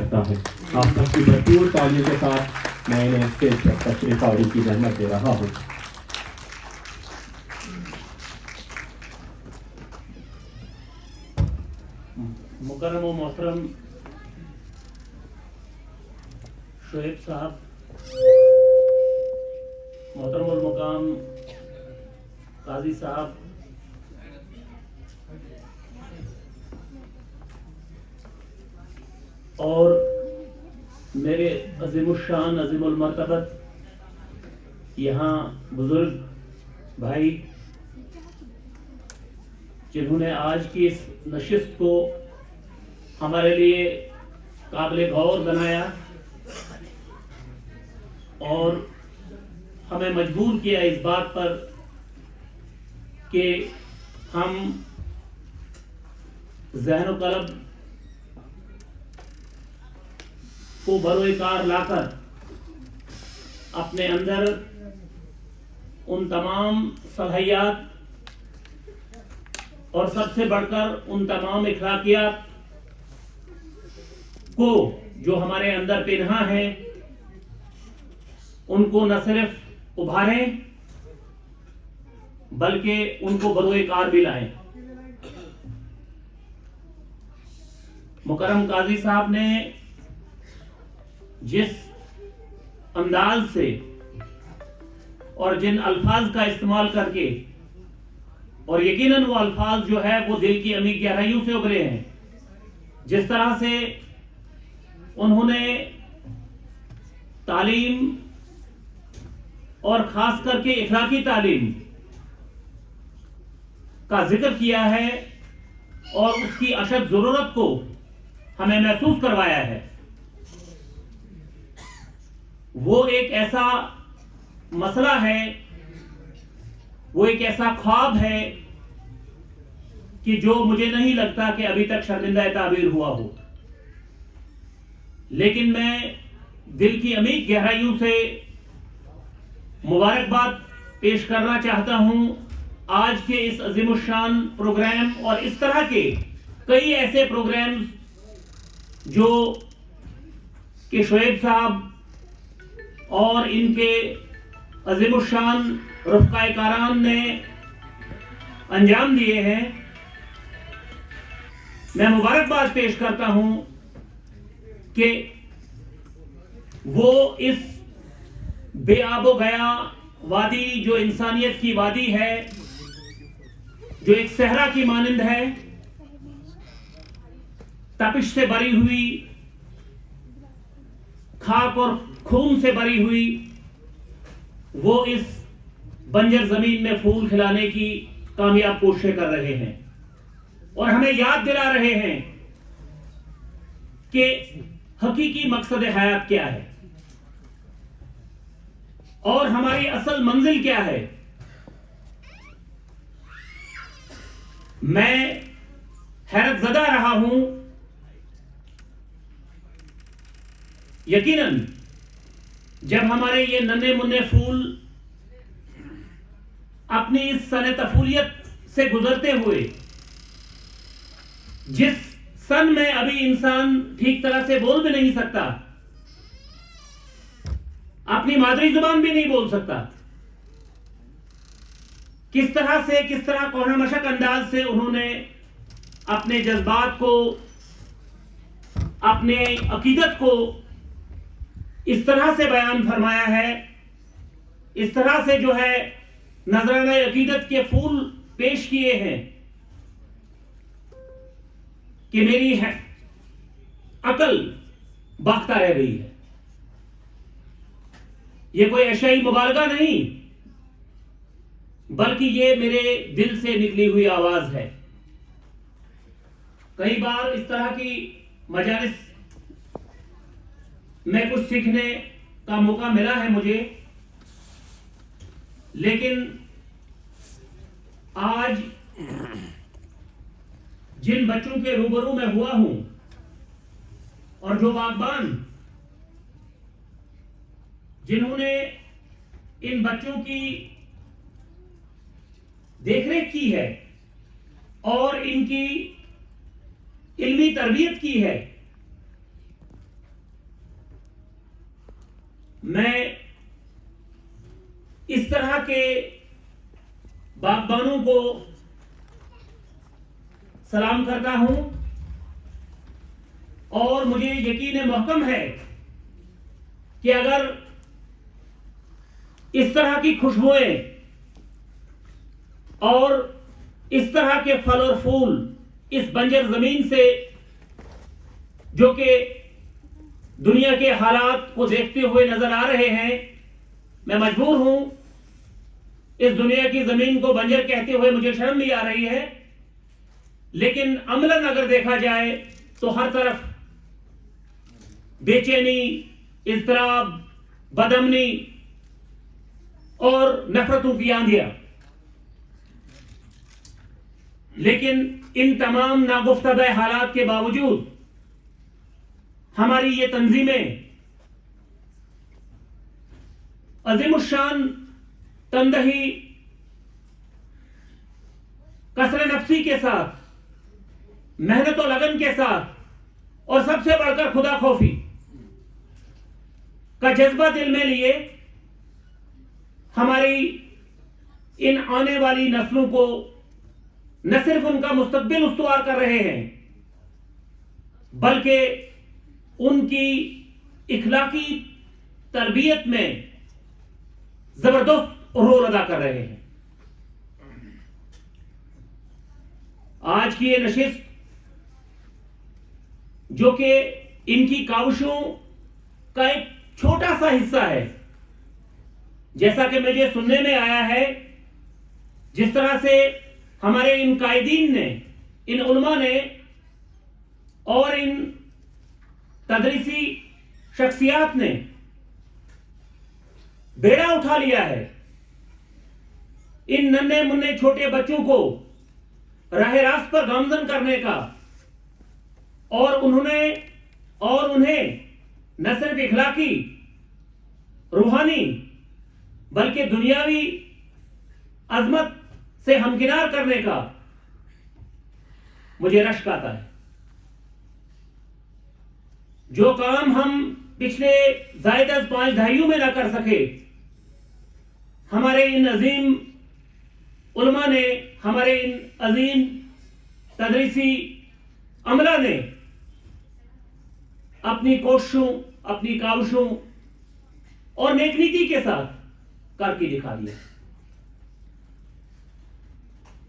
करता है। आप सबकी भरपूर तालियों के साथ मैं इन्हें स्टेज पर तशरीफ आवरी की रहमत दे रहा हूँ। मुकर्रम व मोहतरम शोएब साहब, मोहतरम उल मुकाम काजी साहब, और मेरे अज़ीमुश्शान अज़ीमुल मर्तबत यहाँ बुजुर्ग भाई जिन्होंने आज की इस नशिस्त को हमारे लिए काबिल गौर बनाया और हमें मजबूर किया इस बात पर कि हम ज़हन व क़ल्ब को बरोएकार लाकर अपने अंदर उन तमाम सलाहियात और सबसे बढ़कर उन तमाम इखलाकियात को जो हमारे अंदर पिन्हा है उनको न सिर्फ उभारें बल्कि उनको बरोएकार भी लाएं। मुकर्रम काजी साहब ने जिस अंदाज से और जिन अल्फाज का इस्तेमाल करके, और यकीनन वो अल्फाज जो है वो दिल की अमीर गहराइयों से उभरे हैं, जिस तरह से उन्होंने तालीम और खास करके इखलाकी तालीम का जिक्र किया है और उसकी अशद जरूरत को हमें महसूस करवाया है। वो एक ऐसा मसला है, वो एक ऐसा ख्वाब है कि जो मुझे नहीं लगता कि अभी तक शर्मिंदा ताबीर हुआ हो। लेकिन मैं दिल की अमीर गहराइयों से मुबारकबाद पेश करना चाहता हूं आज के इस अजीमुशान प्रोग्राम और इस तरह के कई ऐसे प्रोग्राम्स जो कि शोएब साहब और इनके अजीमुशान रफ़क़ाए काराम ने अंजाम दिए हैं। मैं मुबारकबाद पेश करता हूं कि वो इस बेआबो गया वादी जो इंसानियत की वादी है, जो एक सहरा की मानिंद है, तपिश से भरी हुई, खाक और खून से भरी हुई, वो इस बंजर जमीन में फूल खिलाने की कामयाब कोशिशें कर रहे हैं और हमें याद दिला रहे हैं कि हकीकी मकसद हयात क्या है और हमारी असल मंजिल क्या है। मैं हैरत ज़दा रहा हूं, यकीनन जब हमारे ये नन्हे मुन्ने फूल अपनी इस सने तफूलियत से गुजरते हुए, जिस सन में अभी इंसान ठीक तरह से बोल भी नहीं सकता, अपनी मादरी जुबान भी नहीं बोल सकता, किस तरह कोहना मशक अंदाज से उन्होंने अपने जज्बात को, अपने अकीदत को इस तरह से बयान फरमाया है, इस तरह से जो है नजराना अकीदत के फूल पेश किए हैं कि मेरी है अकल बाख्ता रह गई है। ये कोई ऐशाई मुबालगा नहीं, बल्कि ये मेरे दिल से निकली हुई आवाज है। कई बार इस तरह की मजालिस में कुछ सीखने का मौका मिला है मुझे, लेकिन आज जिन बच्चों के रूबरू में हुआ हूं और जो बागबान जिन्होंने इन बच्चों की देखरेख की है और इनकी इल्मी तरबियत की है, मैं इस तरह के बागबानों को सलाम करता हूं और मुझे यकीन महकम है कि अगर इस तरह की खुशबुएं और इस तरह के फल और फूल इस बंजर जमीन से, जो कि दुनिया के हालात को देखते हुए नजर आ रहे हैं, मैं मजबूर हूं, इस दुनिया की जमीन को बंजर कहते हुए मुझे शर्म भी आ रही है, लेकिन अमलन अगर देखा जाए तो हर तरफ बेचैनी, इज़्तिराब, बदअमनी और नफरतों की आंधियां। लेकिन इन तमाम नागुफ्तदा हालात के बावजूद हमारी ये तंजीमें अज़ीमुश्शान तंदही, कसर नफ्सी के साथ, मेहनत और लगन के साथ और सबसे बढ़कर खुदा खौफी का जज्बा दिल में लिए हमारी इन आने वाली नस्लों को न सिर्फ उनका मुस्तकबिल उस्तवार कर रहे हैं, बल्कि उनकी इखलाकी तरबियत में जबरदस्त रोल अदा कर रहे हैं। आज की ये नशिस्त, जो कि इनकी काविशों का एक छोटा सा हिस्सा है, जैसा कि मुझे सुनने में आया है, जिस तरह से हमारे इन कायदीन ने, इन उलमा ने और इन तदरीसी शख्सियात ने बेड़ा उठा लिया है इन नन्हे मुन्ने छोटे बच्चों को राह रास्त पर गामजन करने का, और उन्हें न सिर्फ इखलाकी, रूहानी, बल्कि दुनियावी अजमत से हमकिनार करने का मुझे रश्क आता है। जो काम हम पिछले ज़ायद अज़ 5 दहाइयों में ना कर सके, हमारे इन अजीम उलमा ने, हमारे इन अजीम तदरीसी अमला ने अपनी कोशिशों, अपनी काविशों और नेकनीति के साथ करके दिखा दिया।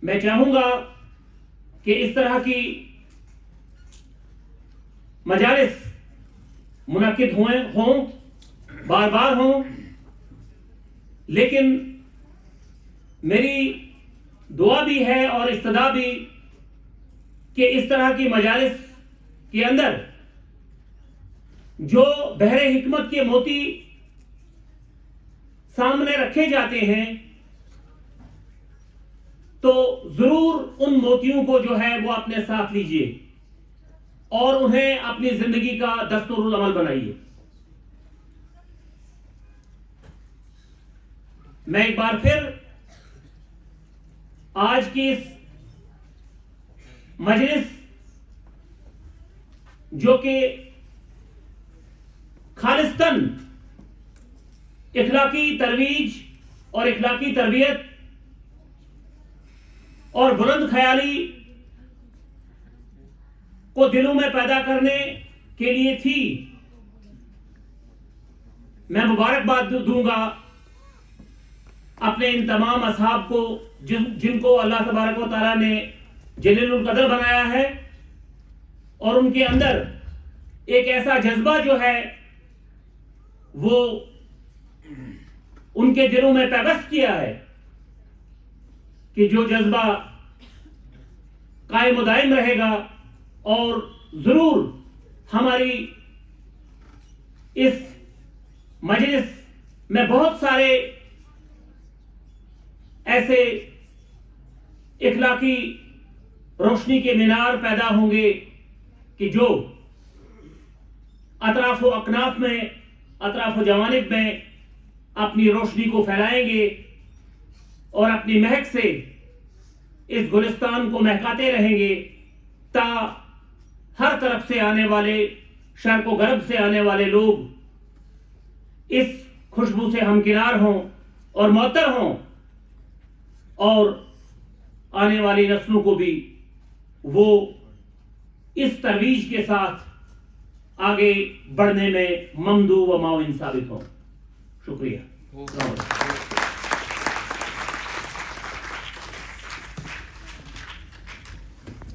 मैं चाहूंगा कि इस तरह की मजालिस मुनाकिद हों, बार बार हों, लेकिन मेरी दुआ भी है और इस्तदा भी कि इस तरह की मजालिस के अंदर जो बहरे हिकमत के मोती सामने रखे जाते हैं, तो जरूर उन मोतियों को जो है वो अपने साथ लीजिए और उन्हें अपनी जिंदगी का दस्तूरुल अमल बनाइए। मैं एक बार फिर आज की इस मजलिस, जो कि खालिस्तन इखलाकी तरवीज और इखलाकी तरबियत और बुलंद ख्याली को दिलों में पैदा करने के लिए थी, मैं मुबारकबाद दूंगा अपने इन तमाम असहाब को जिनको अल्लाह तबारक व तआला ने जलीलुल कदर बनाया है और उनके अंदर एक ऐसा जज्बा जो है वो उनके दिलों में पैबस्त किया है कि जो जज्बा कायम दायम रहेगा और जरूर हमारी इस मजलिस में बहुत सारे ऐसे इखलाकी रोशनी के मीनार पैदा होंगे कि जो अतराफ व अकनाफ में, अतराफ व जवानिब में अपनी रोशनी को फैलाएंगे और अपनी महक से इस गुलिस्तान को महकाते रहेंगे, ता हर तरफ से आने वाले, शर्क व गर्ब से आने वाले लोग इस खुशबू से हमकिनार हों और मौतर हों, और आने वाली नस्लों को भी वो इस तरवीज के साथ आगे बढ़ने में ममदू व माविन साबित हों। शुक्रिया।